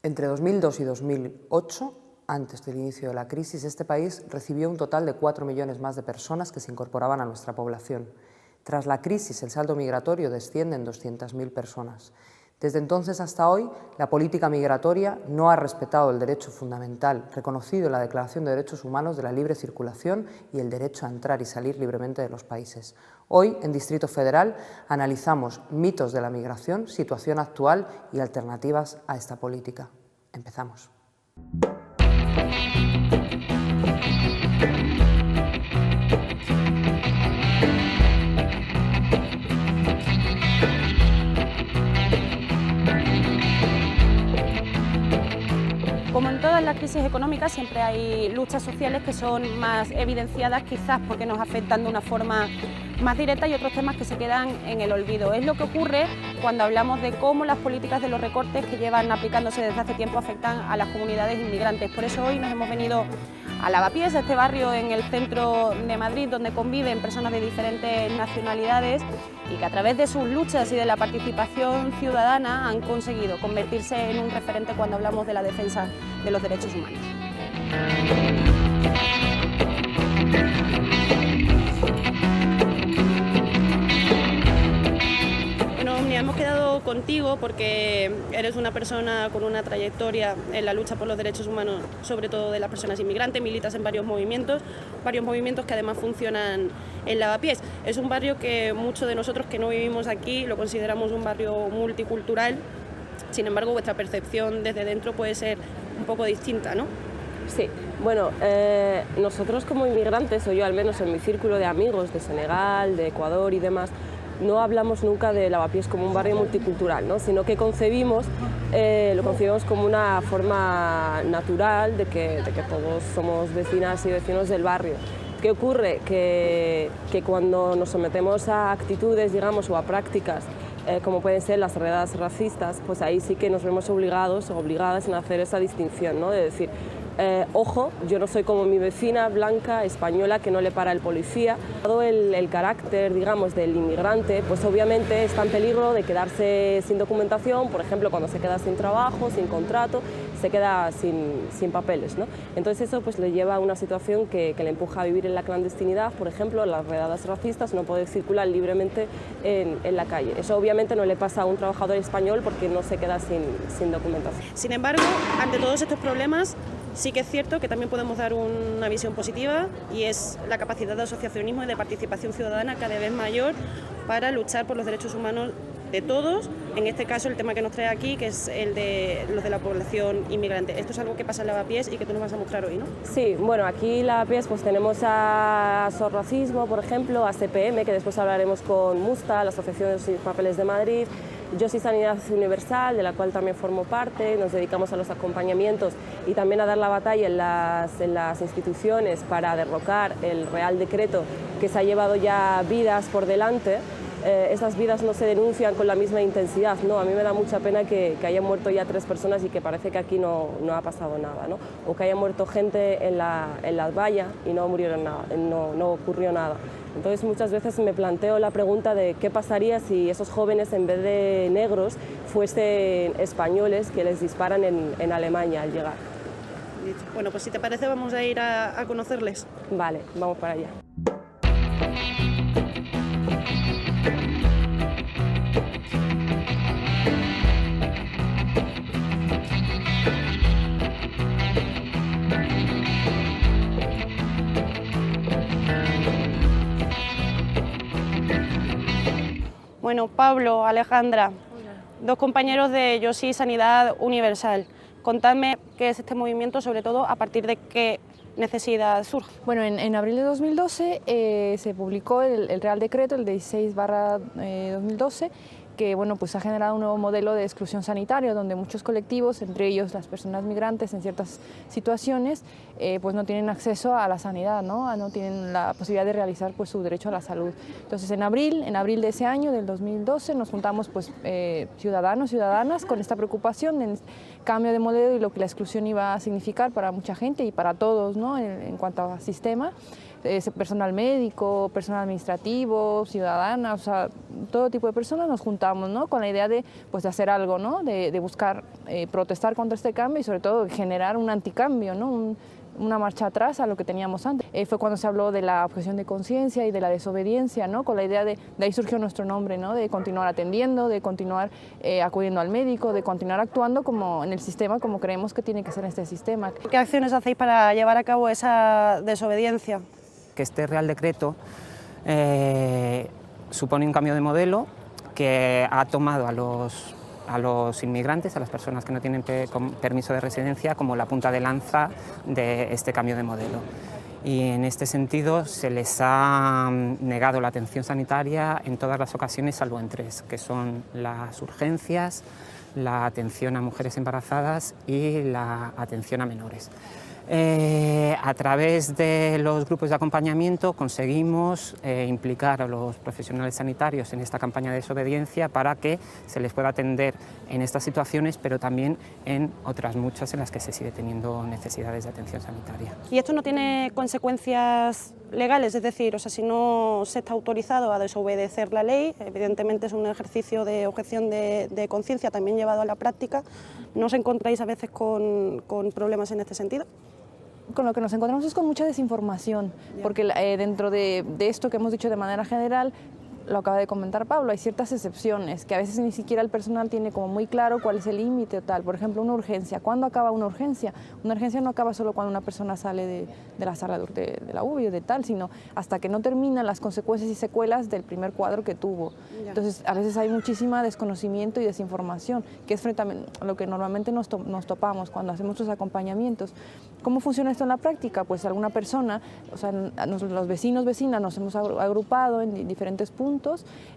Entre 2002 y 2008, antes del inicio de la crisis, este país recibió un total de 4 millones más de personas que se incorporaban a nuestra población. Tras la crisis, el saldo migratorio desciende en 200.000 personas. Desde entonces hasta hoy, la política migratoria no ha respetado el derecho fundamental reconocido en la Declaración de Derechos Humanos de la libre circulación y el derecho a entrar y salir libremente de los países. Hoy, en Distrito Federal, analizamos mitos de la migración, situación actual y alternativas a esta política. Empezamos. Como en todas las crisis económicas, siempre hay luchas sociales que son más evidenciadas, quizás porque nos afectan de una forma más directa, y otros temas que se quedan en el olvido. Es lo que ocurre cuando hablamos de cómo las políticas de los recortes que llevan aplicándose desde hace tiempo afectan a las comunidades inmigrantes. Por eso hoy nos hemos venido a Lavapiés, a este barrio en el centro de Madrid, donde conviven personas de diferentes nacionalidades y que a través de sus luchas y de la participación ciudadana han conseguido convertirse en un referente cuando hablamos de la defensa de los derechos humanos. Hemos quedado contigo porque eres una persona con una trayectoria en la lucha por los derechos humanos, sobre todo de las personas inmigrantes, militas en varios movimientos que además funcionan en Lavapiés. Es un barrio que muchos de nosotros que no vivimos aquí lo consideramos un barrio multicultural, sin embargo vuestra percepción desde dentro puede ser un poco distinta, ¿no? Sí, bueno, nosotros como inmigrantes, o yo al menos en mi círculo de amigos de Senegal, de Ecuador y demás, no hablamos nunca de Lavapiés como un barrio multicultural, ¿no? Sino que lo concebimos como una forma natural de que todos somos vecinas y vecinos del barrio. ¿Qué ocurre? Que cuando nos sometemos a actitudes, digamos, o a prácticas como pueden ser las redadas racistas, pues ahí sí que nos vemos obligados o obligadas en hacer esa distinción, ¿no? De decir, ojo, yo no soy como mi vecina blanca, española, que no le para el policía. Todo el carácter, digamos, del inmigrante, pues obviamente está en peligro de quedarse sin documentación, por ejemplo, cuando se queda sin trabajo, sin contrato, se queda sin papeles, ¿no? Entonces eso pues le lleva a una situación que le empuja a vivir en la clandestinidad, por ejemplo, las redadas racistas, no poder circular libremente en la calle. Eso obviamente no le pasa a un trabajador español porque no se queda sin documentación. Sin embargo, ante todos estos problemas, sí que es cierto que también podemos dar una visión positiva, y es la capacidad de asociacionismo y de participación ciudadana cada vez mayor para luchar por los derechos humanos de todos, en este caso el tema que nos trae aquí, que es el de los de la población inmigrante. Esto es algo que pasa en Lavapiés y que tú nos vas a mostrar hoy, ¿no? Sí, bueno, aquí en Lavapiés pues tenemos a SOS Racismo, por ejemplo, a CPM, que después hablaremos con Musta, la Asociación de los Papeles de Madrid, Yo Soy Sanidad Universal, de la cual también formo parte. Nos dedicamos a los acompañamientos y también a dar la batalla en las instituciones para derrocar el Real Decreto que se ha llevado ya vidas por delante. Esas vidas no se denuncian con la misma intensidad, ¿no? A mí me da mucha pena que hayan muerto ya 3 personas y que parece que aquí no ha pasado nada, ¿no? O que haya muerto gente en la valla y no ocurrió nada. Entonces muchas veces me planteo la pregunta de qué pasaría si esos jóvenes, en vez de negros, fuesen españoles que les disparan en Alemania al llegar. Bueno, pues si te parece vamos a ir a conocerles. Vale, vamos para allá. Bueno, Pablo, Alejandra, dos compañeros de Yo Soy Sanidad Universal. Contadme qué es este movimiento, sobre todo a partir de qué necesidad surge. Bueno, en abril de 2012 se publicó el Real Decreto, el 16/2012, que bueno, pues ha generado un nuevo modelo de exclusión sanitaria, donde muchos colectivos, entre ellos las personas migrantes en ciertas situaciones, pues no tienen acceso a la sanidad, no tienen la posibilidad de realizar pues su derecho a la salud. Entonces en abril de ese año, del 2012, nos juntamos pues ciudadanos, ciudadanas con esta preocupación del cambio de modelo y lo que la exclusión iba a significar para mucha gente y para todos, ¿no? En cuanto al sistema. personal médico, personal administrativo, ciudadana, o sea, todo tipo de personas nos juntamos, ¿no? Con la idea de, pues, de hacer algo, ¿no? De buscar protestar contra este cambio y sobre todo generar un anticambio, ¿no? Una marcha atrás a lo que teníamos antes. Fue cuando se habló de la objeción de conciencia y de la desobediencia, ¿no? Con la idea de ahí surgió nuestro nombre, ¿no? De continuar atendiendo, de continuar acudiendo al médico, de continuar actuando como en el sistema, como creemos que tiene que ser este sistema. ¿Qué acciones hacéis para llevar a cabo esa desobediencia? Que este Real Decreto supone un cambio de modelo que ha tomado a los inmigrantes, a las personas que no tienen permiso de residencia, como la punta de lanza de este cambio de modelo. Y en este sentido se les ha negado la atención sanitaria en todas las ocasiones, salvo en tres, que son las urgencias, la atención a mujeres embarazadas y la atención a menores. A través de los grupos de acompañamiento conseguimos implicar a los profesionales sanitarios en esta campaña de desobediencia para que se les pueda atender en estas situaciones, pero también en otras muchas en las que se sigue teniendo necesidades de atención sanitaria. ¿Y esto no tiene consecuencias legales? Es decir, o sea, si no se está autorizado a desobedecer la ley, evidentemente es un ejercicio de objeción de conciencia también llevado a la práctica, ¿no os encontráis a veces con problemas en este sentido? Con lo que nos encontramos es con mucha desinformación, porque dentro de esto que hemos dicho de manera general, lo acaba de comentar Pablo, hay ciertas excepciones que a veces ni siquiera el personal tiene como muy claro cuál es el límite o tal. Por ejemplo, una urgencia. ¿Cuándo acaba una urgencia? Una urgencia no acaba solo cuando una persona sale de la sala de la UBI o de tal, sino hasta que no terminan las consecuencias y secuelas del primer cuadro que tuvo. Entonces, a veces hay muchísima desconocimiento y desinformación, que es frente a lo que normalmente nos topamos cuando hacemos estos acompañamientos. ¿Cómo funciona esto en la práctica? Pues alguna persona, o sea, los vecinos, vecinas, nos hemos agrupado en diferentes puntos,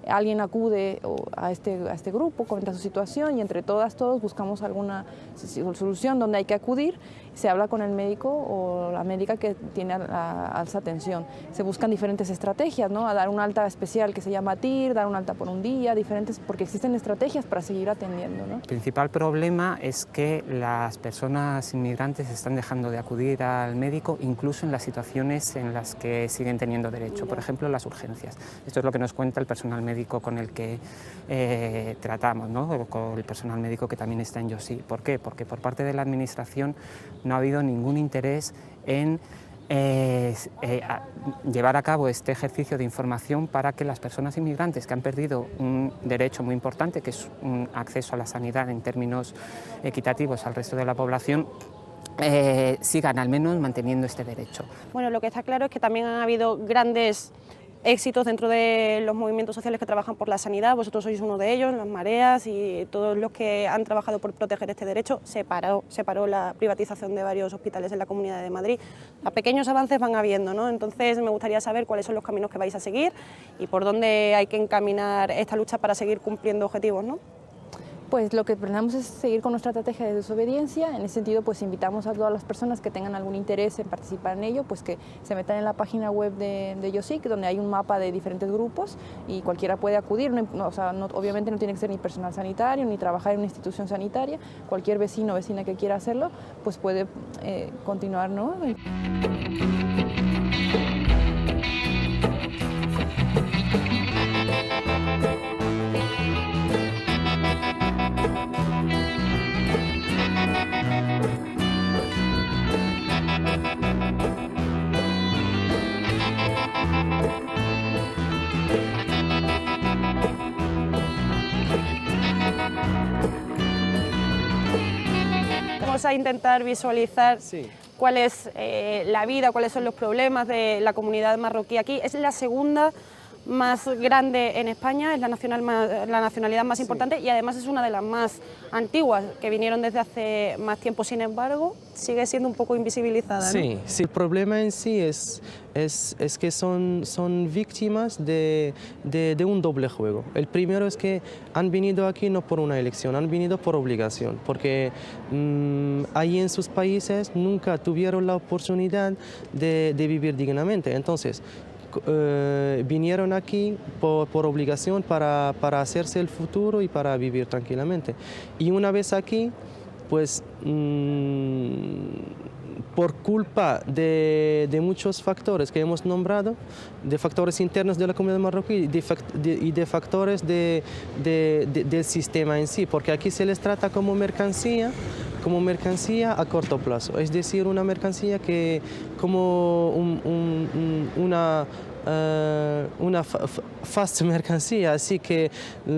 alguien acude a este grupo, comenta su situación y entre todos buscamos alguna solución donde hay que acudir, se habla con el médico o la médica que tiene esa atención. Se buscan diferentes estrategias, ¿no? A dar un alta especial que se llama TIR, dar un alta por un día, diferentes, porque existen estrategias para seguir atendiendo, ¿no? El principal problema es que las personas inmigrantes están dejando de acudir al médico incluso en las situaciones en las que siguen teniendo derecho, por ejemplo las urgencias. Esto es lo que nos cuenta el personal médico con el que tratamos, ¿no? Con el personal médico que también está en YOSI. ¿Por qué? Porque por parte de la Administración no ha habido ningún interés en llevar a cabo este ejercicio de información para que las personas inmigrantes que han perdido un derecho muy importante, que es un acceso a la sanidad en términos equitativos al resto de la población, sigan al menos manteniendo este derecho. Bueno, lo que está claro es que también han habido grandes éxitos dentro de los movimientos sociales que trabajan por la sanidad. Vosotros sois uno de ellos, las mareas y todos los que han trabajado por proteger este derecho. Se paró la privatización de varios hospitales en la Comunidad de Madrid. A pequeños avances van habiendo, ¿no? Entonces me gustaría saber cuáles son los caminos que vais a seguir y por dónde hay que encaminar esta lucha para seguir cumpliendo objetivos, ¿no? Pues lo que pretendemos es seguir con nuestra estrategia de desobediencia. En ese sentido, pues invitamos a todas las personas que tengan algún interés en participar en ello, pues que se metan en la página web de YOSIC, donde hay un mapa de diferentes grupos y cualquiera puede acudir. Obviamente no tiene que ser ni personal sanitario ni trabajar en una institución sanitaria. Cualquier vecino o vecina que quiera hacerlo, pues puede continuar, ¿no? Vamos a intentar visualizar cuál es la vida, cuáles son los problemas de la comunidad marroquí aquí. Es la segunda más grande en España, es la nacionalidad más importante y además es una de las más antiguas, que vinieron desde hace más tiempo. Sin embargo, sigue siendo un poco invisibilizada, ¿no? Sí, el problema en sí es que son víctimas de un doble juego. El primero es que han venido aquí no por una elección, han venido por obligación, porque ahí en sus países nunca tuvieron la oportunidad de vivir dignamente. Entonces, vinieron aquí por obligación para hacerse el futuro y para vivir tranquilamente. Y una vez aquí, pues por culpa de muchos factores que hemos nombrado, de factores internos de la comunidad marroquí y de factores del sistema en sí, porque aquí se les trata como mercancía a corto plazo, es decir, una mercancía que como una fast mercancía, así que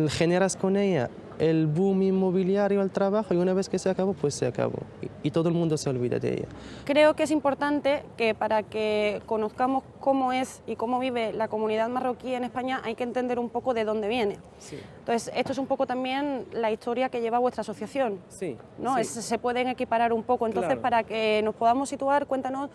generas con ella el boom inmobiliario al trabajo y una vez que se acabó, pues se acabó y todo el mundo se olvida de ella. Creo que es importante que para que conozcamos cómo es y cómo vive la comunidad marroquí en España hay que entender un poco de dónde viene. Sí. Entonces, esto es un poco también la historia que lleva vuestra asociación, Sí, ¿no? sí. Se pueden equiparar un poco. Entonces, Claro. para que nos podamos situar, cuéntanos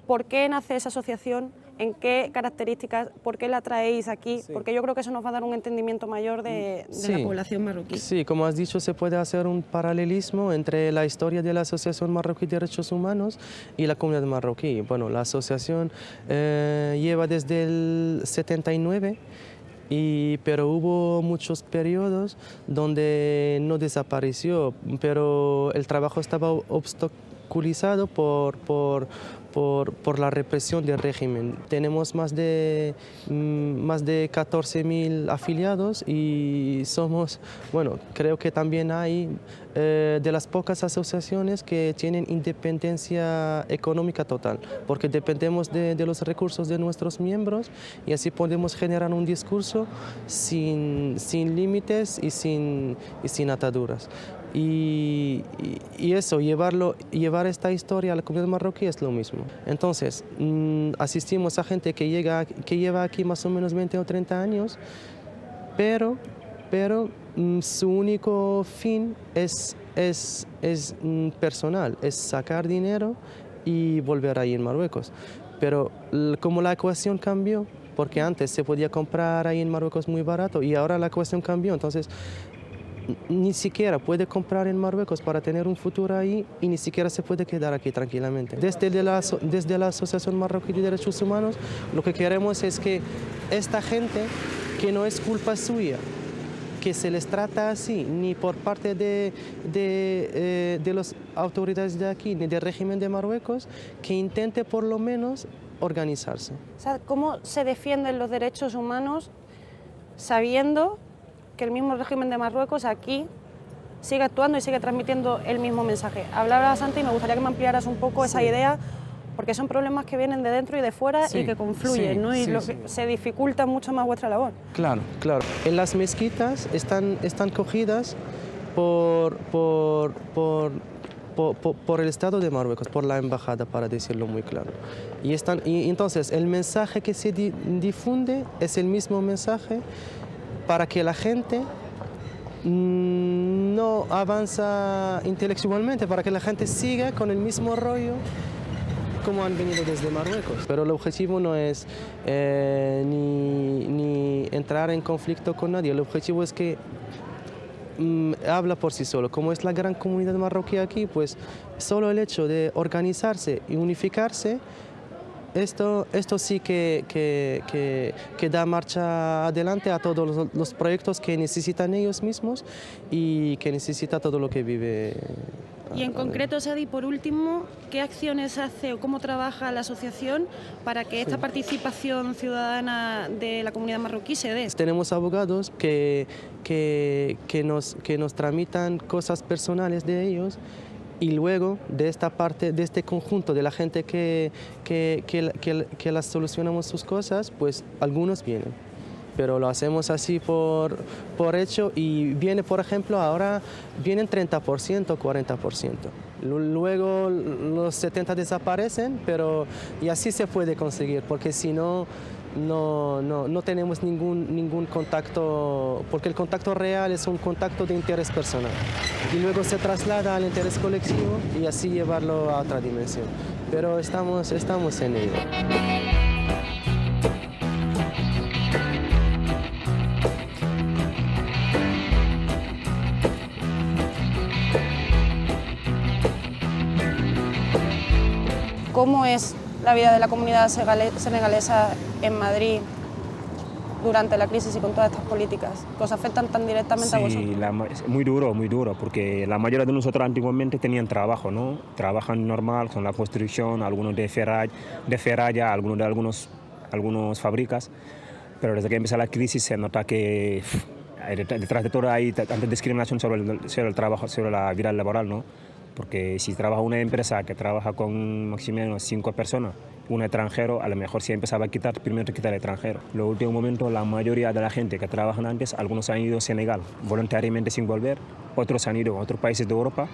por qué nace esa asociación, en qué características, por qué la traéis aquí, Sí. porque yo creo que eso nos va a dar un entendimiento mayor de Sí. la población marroquí. Sí, como has dicho, se puede hacer un paralelismo entre la historia de la Asociación Marroquí de Derechos Humanos y la comunidad marroquí. Bueno, la asociación lleva desde el 79, pero hubo muchos periodos donde no desapareció, pero el trabajo estaba obstaculizado por la represión del régimen. Tenemos más de 14.000 afiliados y somos, bueno, creo que también hay de las pocas asociaciones que tienen independencia económica total, porque dependemos de los recursos de nuestros miembros y así podemos generar un discurso sin límites y sin ataduras. Y eso, llevar esta historia a la comunidad marroquí es lo mismo. Entonces, asistimos a gente que lleva aquí más o menos 20 o 30 años, pero su único fin es personal, es sacar dinero y volver ahí en Marruecos. Pero como la ecuación cambió, porque antes se podía comprar ahí en Marruecos muy barato y ahora la ecuación cambió, entonces ni siquiera puede comprar en Marruecos para tener un futuro ahí y ni siquiera se puede quedar aquí tranquilamente. Desde la Asociación Marroquí de Derechos Humanos lo que queremos es que esta gente, que no es culpa suya, que se les trata así, ni por parte de las autoridades de aquí, ni del régimen de Marruecos, que intente por lo menos organizarse. O sea, ¿cómo se defienden los derechos humanos sabiendo que el mismo régimen de Marruecos aquí sigue actuando y sigue transmitiendo el mismo mensaje? Hablabas antes y me gustaría que me ampliaras un poco esa idea, porque son problemas que vienen de dentro y de fuera y que confluyen, ¿no? Y se dificulta mucho más vuestra labor. Claro, claro. En las mezquitas están cogidas por el Estado de Marruecos, por la embajada, para decirlo muy claro. Y entonces el mensaje que se difunde es el mismo mensaje para que la gente no avanza intelectualmente, para que la gente siga con el mismo rollo como han venido desde Marruecos. Pero el objetivo no es ni entrar en conflicto con nadie, el objetivo es que habla por sí solo. Como es la gran comunidad marroquí aquí, pues solo el hecho de organizarse y unificarse, esto sí que da marcha adelante a todos los proyectos que necesitan ellos mismos y que necesita todo lo que vive. Y en concreto, Sadi, por último, ¿qué acciones hace o cómo trabaja la asociación para que esta participación ciudadana de la comunidad marroquí se dé? Tenemos abogados que nos tramitan cosas personales de ellos. Y luego de esta parte, de este conjunto de la gente que las solucionamos sus cosas, pues algunos vienen. Pero lo hacemos así por hecho y viene, por ejemplo, ahora vienen 30%, 40%. Luego los 70% desaparecen, pero y así se puede conseguir, porque si no, no tenemos ningún contacto, porque el contacto real es un contacto de interés personal. Y luego se traslada al interés colectivo y así llevarlo a otra dimensión. Pero estamos en ello. ¿¿Cómo es la vida de la comunidad senegalesa en Madrid durante la crisis y con todas estas políticas que os afectan tan directamente a vosotros? Sí, muy duro, porque la mayoría de nosotros antiguamente tenían trabajo, ¿no? Trabajan normal con la construcción, algunos de ferralla, algunos de algunas fábricas, pero desde que empezó la crisis se nota que detrás de todo hay tanta discriminación sobre el trabajo, sobre la vida laboral, ¿no? Porque si trabaja una empresa que trabaja con máximo 5 personas, un extranjero, a lo mejor si empezaba a quitar, primero quitar el extranjero. En los últimos momentos, la mayoría de la gente que trabajan antes, algunos han ido a Senegal voluntariamente sin volver, otros han ido a otros países de Europa.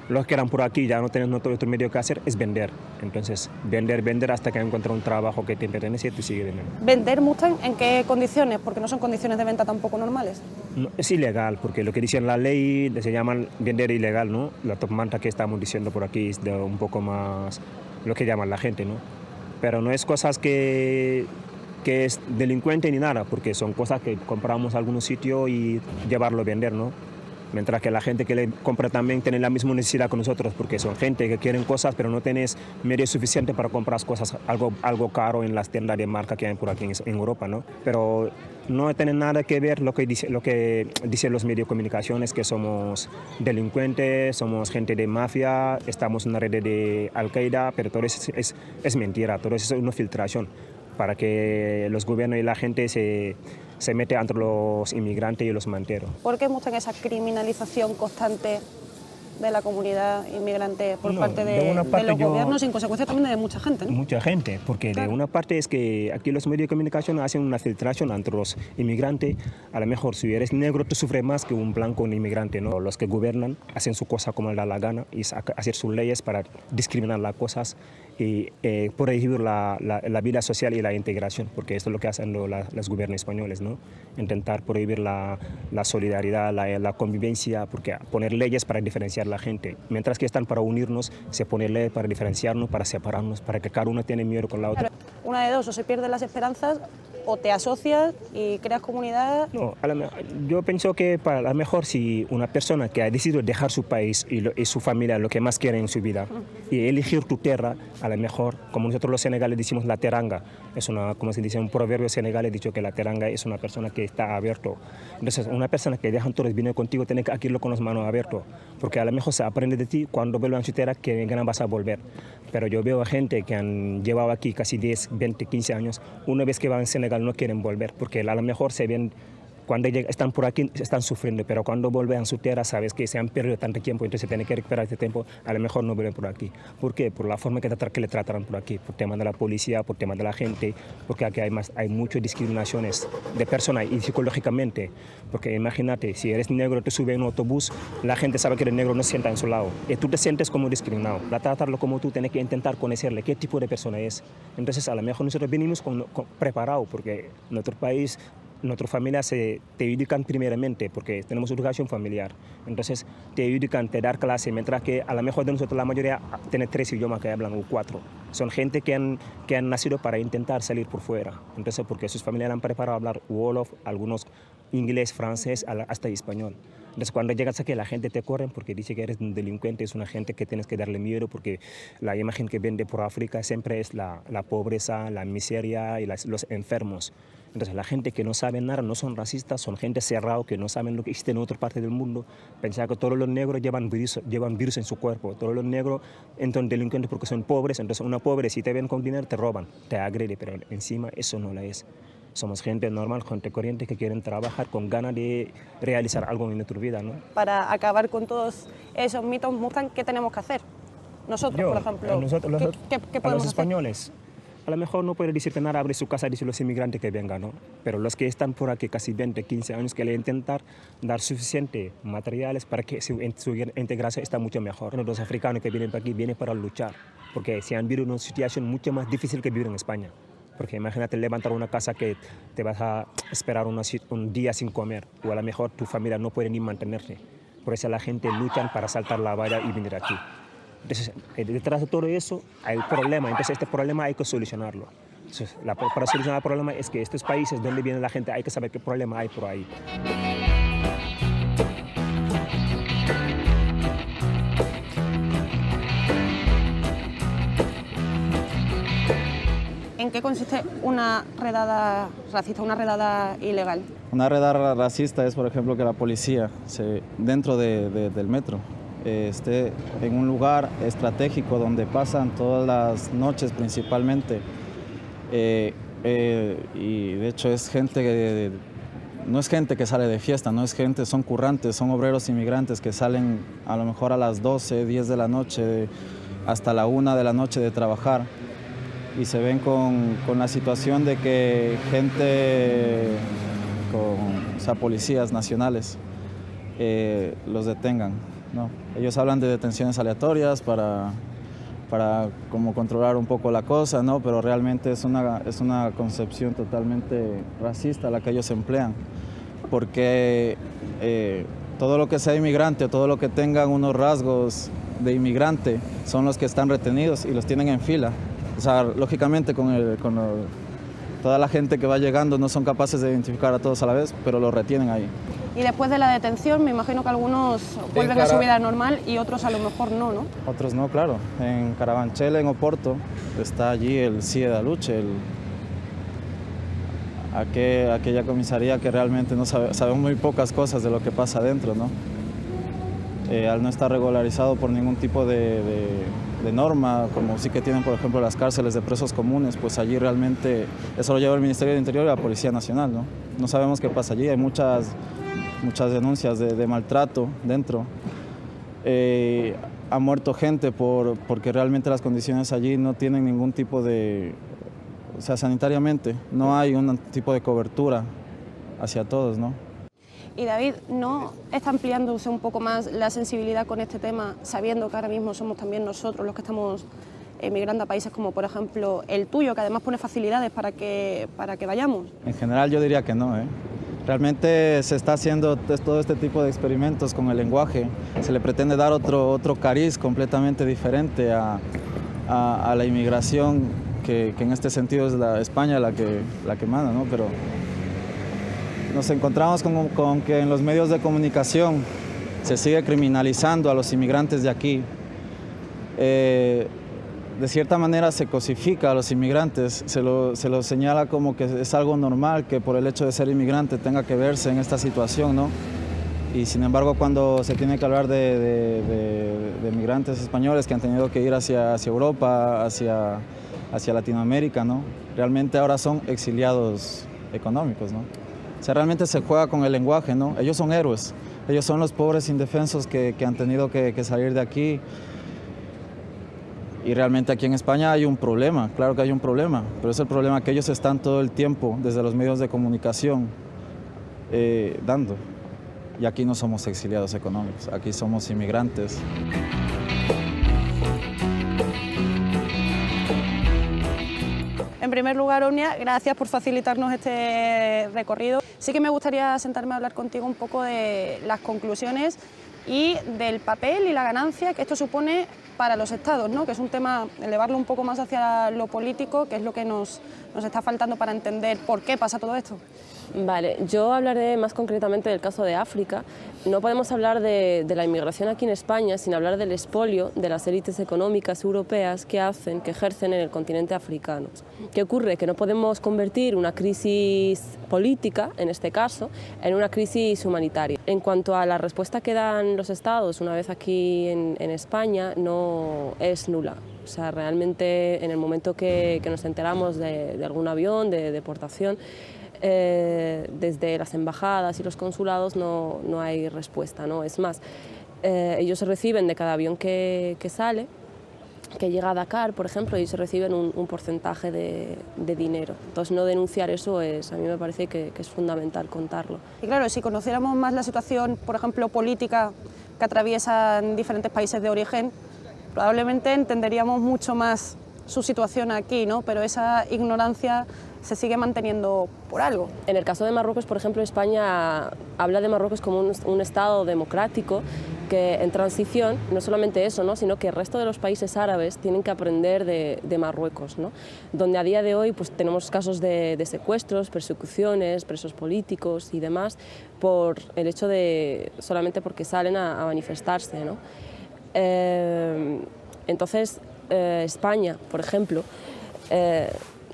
Los que eran por aquí ya no tienen otro medio que hacer, es vender. Entonces, vender hasta que encuentres un trabajo que te pertenece y tú sigues vendiendo. ¿Vender, Mustang, en qué condiciones? Porque no son condiciones de venta tampoco normales. No, es ilegal, porque lo que dice la ley se llama vender ilegal, ¿no? La top manta que estamos diciendo por aquí es de un poco más lo que llaman la gente, ¿no? Pero no es cosas que es delincuente ni nada, porque son cosas que compramos a algún sitio y llevarlo a vender, ¿no? Mientras que la gente que le compra también tiene la misma necesidad que nosotros, porque son gente que quieren cosas, pero no tienes medios suficientes para comprar cosas algo caro en las tiendas de marca que hay por aquí en Europa, ¿no? Pero no tiene nada que ver lo que dicen los medios de comunicaciones, que somos delincuentes, somos gente de mafia, estamos en una red de Al-Qaeda, pero todo eso es mentira, todo eso es una filtración para que los gobiernos y la gente se mete entre los inmigrantes y los manteros. ¿Por qué muestra esa criminalización constante de la comunidad inmigrante por parte de los gobiernos y en consecuencia también de mucha gente, ¿no? Mucha gente, porque claro, de una parte es que aquí los medios de comunicación hacen una filtración entre los inmigrantes. A lo mejor si eres negro tú sufres más que un blanco un inmigrante, ¿no? Los que gobiernan hacen su cosa como les da la gana y hacer sus leyes para discriminar las cosas y prohibir la vida social y la integración, porque esto es lo que hacen los gobiernos españoles, ¿no? Intentar prohibir la solidaridad, la convivencia, porque poner leyes para diferenciar la gente, mientras que están para unirnos, se pone leyes para diferenciarnos, para separarnos, para que cada uno tiene miedo con la otra. Una de dos, o se pierden las esperanzas o te asocias y creas comunidad. No, yo pienso que a lo mejor si una persona que ha decidido dejar su país y su familia, lo que más quiere en su vida, y elegir tu tierra, a lo mejor, como nosotros los senegales decimos la teranga, es como se dice un proverbio senegalés, dicho que la teranga es una persona que está abierto. Entonces, una persona que deja todo viene contigo, tiene que irlo con las manos abiertas, porque a lo mejor se aprende de ti cuando vuelvan a su tierra que ganas vas a volver. Pero yo veo a gente que han llevado aquí casi 10, 20, 15 años, una vez que van a Senegal no quieren volver, porque a lo mejor se ven, cuando están por aquí están sufriendo, pero cuando vuelven a su tierra sabes que se han perdido tanto tiempo, entonces tienen que recuperar este tiempo, a lo mejor no vuelven por aquí. ¿Por qué? Por la forma que le tratarán por aquí, por tema de la policía, por tema de la gente, porque aquí hay muchas discriminaciones de personas y psicológicamente, porque imagínate, si eres negro, te subes en un autobús, la gente sabe que eres negro, no se sienta en su lado, y tú te sientes como discriminado. Para tratarlo como tú, tienes que intentar conocerle qué tipo de persona es. Entonces, a lo mejor nosotros venimos preparados, porque nuestro país, nuestras familias te educan primeramente porque tenemos educación familiar. Entonces te educan, te dan clase, mientras que a lo mejor de nosotros la mayoría tiene 3 idiomas que hablan o 4. Son gente que han nacido para intentar salir por fuera. Entonces porque sus familias han preparado a hablar wolof, algunos inglés, francés, hasta español. Entonces cuando llegas aquí la gente te corre porque dice que eres un delincuente, es una gente que tienes que darle miedo porque la imagen que vende por África siempre es la pobreza, la miseria y los enfermos. Entonces la gente que no sabe nada no son racistas, son gente cerrada que no saben lo que existe en otra parte del mundo. Pensar que todos los negros llevan virus en su cuerpo, todos los negros entran delincuentes porque son pobres, entonces una pobre si te ven con dinero te roban, te agrede, pero encima eso no lo es. Somos gente normal, gente corriente que quieren trabajar con ganas de realizar algo en nuestra vida, ¿no? Para acabar con todos esos mitos, Mustang, ¿qué tenemos que hacer? Nosotros, por ejemplo, ¿qué podemos los españoles, hacer? A lo mejor no puede decirte nada, abre su casa y dice los inmigrantes que vengan, ¿no? Pero los que están por aquí casi 20, 15 años, que le intentar dar suficientes materiales para que su integración está mucho mejor. Los africanos que vienen para aquí vienen para luchar, porque se han vivido una situación mucho más difícil que vivir en España. Porque imagínate levantar una casa que te vas a esperar un día sin comer, o a lo mejor tu familia no puede ni mantenerse. Por eso la gente lucha para saltar la valla y venir aquí. Entonces, detrás de todo eso hay un problema, entonces este problema hay que solucionarlo. Entonces, para solucionar el problema es que estos países donde viene la gente hay que saber qué problema hay por ahí. ¿En ¿En qué consiste una redada racista, una redada ilegal? Una redada racista es, por ejemplo, que la policía dentro del metro esté en un lugar estratégico donde pasan todas las noches principalmente. Y de hecho es gente no es gente que sale de fiesta, no es gente, son currantes, son obreros inmigrantes que salen a lo mejor a las 12, 10 de la noche, hasta la 1 de la noche de trabajar, y se ven con la situación de que gente, o sea, policías nacionales los detengan, ¿no? Ellos hablan de detenciones aleatorias para como controlar un poco la cosa, ¿no? Pero realmente es una concepción totalmente racista la que ellos emplean, porque todo lo que sea inmigrante, todo lo que tengan unos rasgos de inmigrante son los que están retenidos y los tienen en fila. O sea, lógicamente toda la gente que va llegando no son capaces de identificar a todos a la vez, pero los retienen ahí. Y después de la detención, me imagino que algunos vuelven a su vida normal y otros a lo mejor no, ¿no? Otros no, claro. En Carabanchel, en Oporto, está allí el CIE da Luche, aquella comisaría que realmente no sabe muy pocas cosas de lo que pasa adentro, ¿no? Al no estar regularizado por ningún tipo de norma, como sí que tienen, por ejemplo, las cárceles de presos comunes, pues allí realmente eso lo lleva el Ministerio del Interior y la Policía Nacional, ¿no? No sabemos qué pasa allí, hay muchas denuncias de maltrato dentro. Ha muerto gente porque realmente las condiciones allí no tienen ningún tipo o sea, sanitariamente, no hay un tipo de cobertura hacia todos, ¿no? Y David, ¿no está ampliándose un poco más la sensibilidad con este tema, sabiendo que ahora mismo somos también nosotros los que estamos emigrando a países como por ejemplo el tuyo, que además pone facilidades para que vayamos? En general yo diría que no, ¿eh? Realmente se está haciendo todo este tipo de experimentos con el lenguaje, se le pretende dar otro cariz completamente diferente a la inmigración, que en este sentido es España la que manda, ¿no? Pero nos encontramos con que en los medios de comunicación se sigue criminalizando a los inmigrantes de aquí. De cierta manera se cosifica a los inmigrantes, se lo señala como que es algo normal que por el hecho de ser inmigrante tenga que verse en esta situación, ¿no? Y sin embargo, cuando se tiene que hablar de migrantes españoles que han tenido que ir hacia Europa, hacia Latinoamérica, ¿no? Realmente ahora son exiliados económicos, ¿no? O sea, realmente se juega con el lenguaje, ¿no? Ellos son héroes, ellos son los pobres indefensos que han tenido que salir de aquí. Y realmente aquí en España hay un problema, claro que hay un problema, pero es el problema que ellos están todo el tiempo desde los medios de comunicación dando. Y aquí no somos exiliados económicos, aquí somos inmigrantes. En primer lugar, Omnia, gracias por facilitarnos este recorrido. Sí que me gustaría sentarme a hablar contigo un poco de las conclusiones y del papel y la ganancia que esto supone para los estados, ¿no? Que es un tema, elevarlo un poco más hacia lo político, que es lo que nos está faltando para entender por qué pasa todo esto. Vale, yo hablaré más concretamente del caso de África. No podemos hablar de la inmigración aquí en España sin hablar del expolio de las élites económicas europeas que ejercen en el continente africano. ¿Qué ocurre? Que no podemos convertir una crisis política, en este caso, en una crisis humanitaria. En cuanto a la respuesta que dan los estados una vez aquí en España, no es nula. O sea, realmente en el momento que nos enteramos de algún avión, de deportación, desde las embajadas y los consulados no hay respuesta, ¿no? Es más, ellos reciben de cada avión que sale, que llega a Dakar, por ejemplo, ellos reciben un porcentaje de dinero. Entonces, no denunciar eso a mí me parece que es fundamental contarlo. Y claro, si conociéramos más la situación, por ejemplo, política que atraviesan diferentes países de origen, probablemente entenderíamos mucho más su situación aquí, ¿no? Pero esa ignorancia se sigue manteniendo por algo. En el caso de Marruecos, por ejemplo, España habla de Marruecos como un Estado democrático que en transición, no solamente eso, ¿no? Sino que el resto de los países árabes tienen que aprender de Marruecos, ¿no? Donde a día de hoy pues, tenemos casos de secuestros, persecuciones, presos políticos y demás por el hecho solamente porque salen a manifestarse, ¿no? Entonces, España, por ejemplo,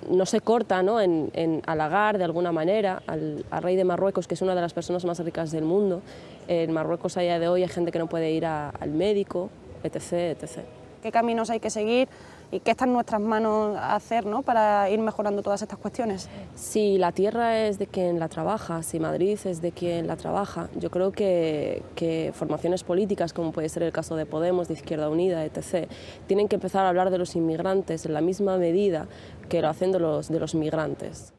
no se corta, ¿no?, en halagar de alguna manera al rey de Marruecos, que es una de las personas más ricas del mundo. En Marruecos a día de hoy hay gente que no puede ir al médico, etc., etc. ¿Qué caminos hay que seguir y qué está en nuestras manos hacer, ¿no?, para ir mejorando todas estas cuestiones? Si la tierra es de quien la trabaja, si Madrid es de quien la trabaja, yo creo que formaciones políticas, como puede ser el caso de Podemos, de Izquierda Unida, etc., tienen que empezar a hablar de los inmigrantes en la misma medida que lo hacen de los migrantes.